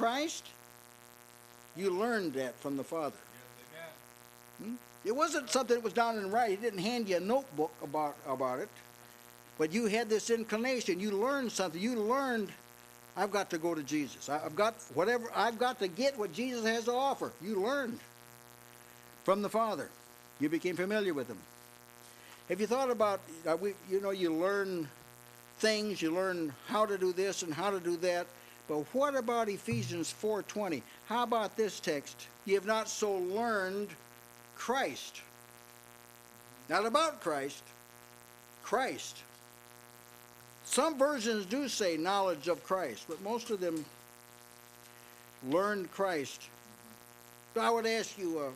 Christ, you learned that from the Father. It wasn't something that was down in writing. He didn't hand you a notebook about it. But you had this inclination. You learned something. You learned, I've got to go to Jesus. I've got to get what Jesus has to offer. You learned from the Father. You became familiar with him. Have you thought about, you learn things, you learn how to do this and how to do that. But what about Ephesians 4:20? How about this text? You have not so learned Christ. Not about Christ. Christ. Some versions do say knowledge of Christ, but most of them learned Christ. So I would ask you,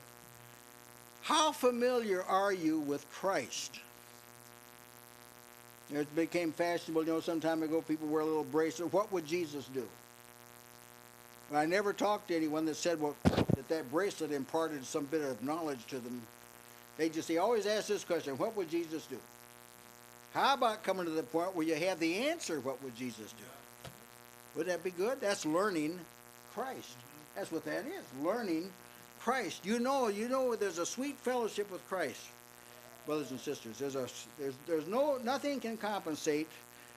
how familiar are you with Christ? It became fashionable, some time ago, people wear a little bracelet. What would Jesus do? I never talked to anyone that said that bracelet imparted some bit of knowledge to them. They always ask this question, what would Jesus do? How about coming to the point where you have the answer, what would Jesus do? Would that be good? That's learning Christ. That's what that is, learning Christ. You know there's a sweet fellowship with Christ, brothers and sisters. Nothing can compensate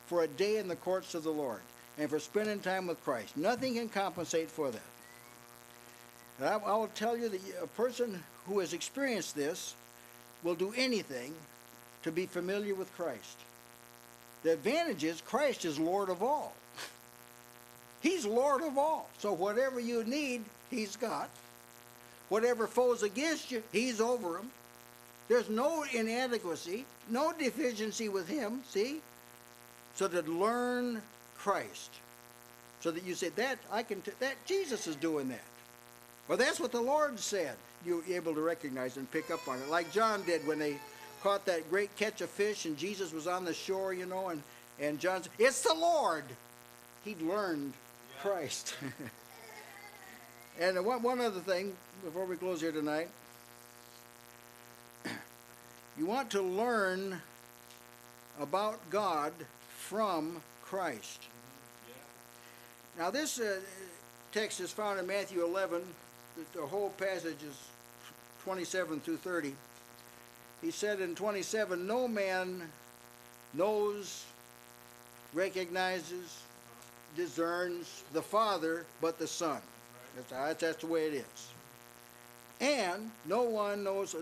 for a day in the courts of the Lord and for spending time with Christ. Nothing can compensate for that. And I will tell you that a person who has experienced this will do anything to be familiar with Christ. The advantage is Christ is Lord of all. He's Lord of all. So whatever you need, he's got. Whatever foes against you, he's over them. There's no inadequacy, no deficiency with him, see? So to learn Christ, so that you say, that Jesus is doing that. Well, that's what the Lord said. You're able to recognize and pick up on it. Like John did when they caught that great catch of fish and Jesus was on the shore, and John said, it's the Lord. He'd learned Christ. And one other thing before we close here tonight. You want to learn about God from Christ. Now this text is found in Matthew 11. The whole passage is 27 through 30. He said in 27, no man knows, recognizes, discerns the Father but the Son. That's the way it is. And no one knows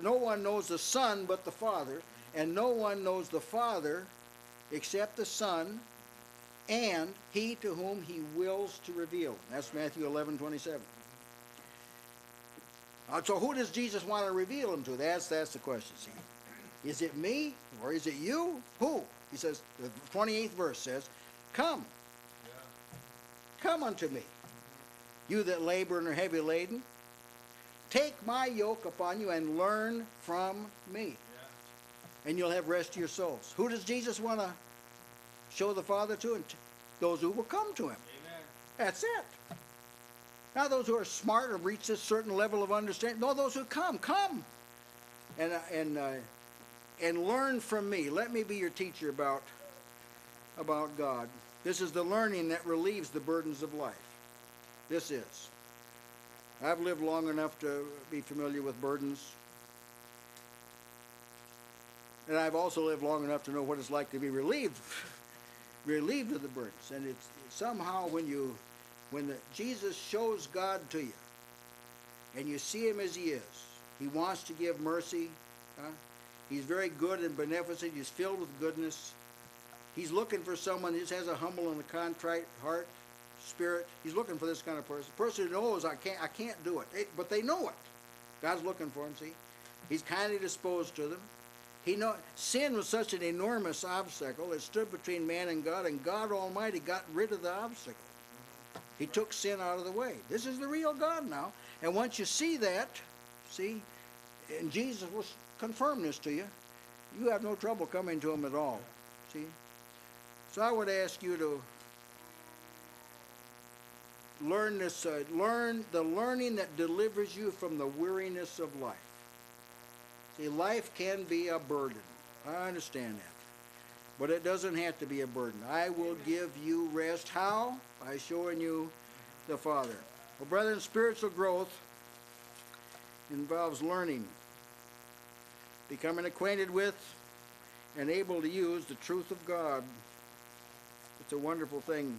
the Son but the Father, and no one knows the Father except the Son, and he to whom he wills to reveal. That's Matthew 11:27. So who does Jesus want to reveal him to? That's the question. See, is it me or is it you? Who? He says, the 28th verse says, come. Come unto me, you that labor and are heavy laden. Take my yoke upon you and learn from me. And you'll have rest to your souls. Who does Jesus want to show the Father to? And those who will come to him. Amen. That's it. Not those who are smart or reach this certain level of understanding. No, those who come. And learn from me. Let me be your teacher about God. This is the learning that relieves the burdens of life. This is. I've lived long enough to be familiar with burdens. And I've also lived long enough to know what it's like to be relieved of the burdens. And it's somehow when Jesus shows God to you, and you see him as he is, he wants to give mercy. He's very good and beneficent. He's filled with goodness. He's looking for someone who just has a humble and a contrite heart, spirit. He's looking for this kind of person. A person who knows I can't do it, but they know it. God's looking for them. See, he's kindly disposed to them. Sin was such an enormous obstacle. It stood between man and God Almighty got rid of the obstacle. He took sin out of the way. This is the real God now. And once you see that, and Jesus will confirm this to you, you have no trouble coming to him at all. See? So I would ask you to learn this, learn the learning that delivers you from the weariness of life. See, life can be a burden. I understand that. But it doesn't have to be a burden. I will give you rest. How? By showing you the Father. Well, brethren, spiritual growth involves learning, becoming acquainted with, and able to use the truth of God. It's a wonderful thing.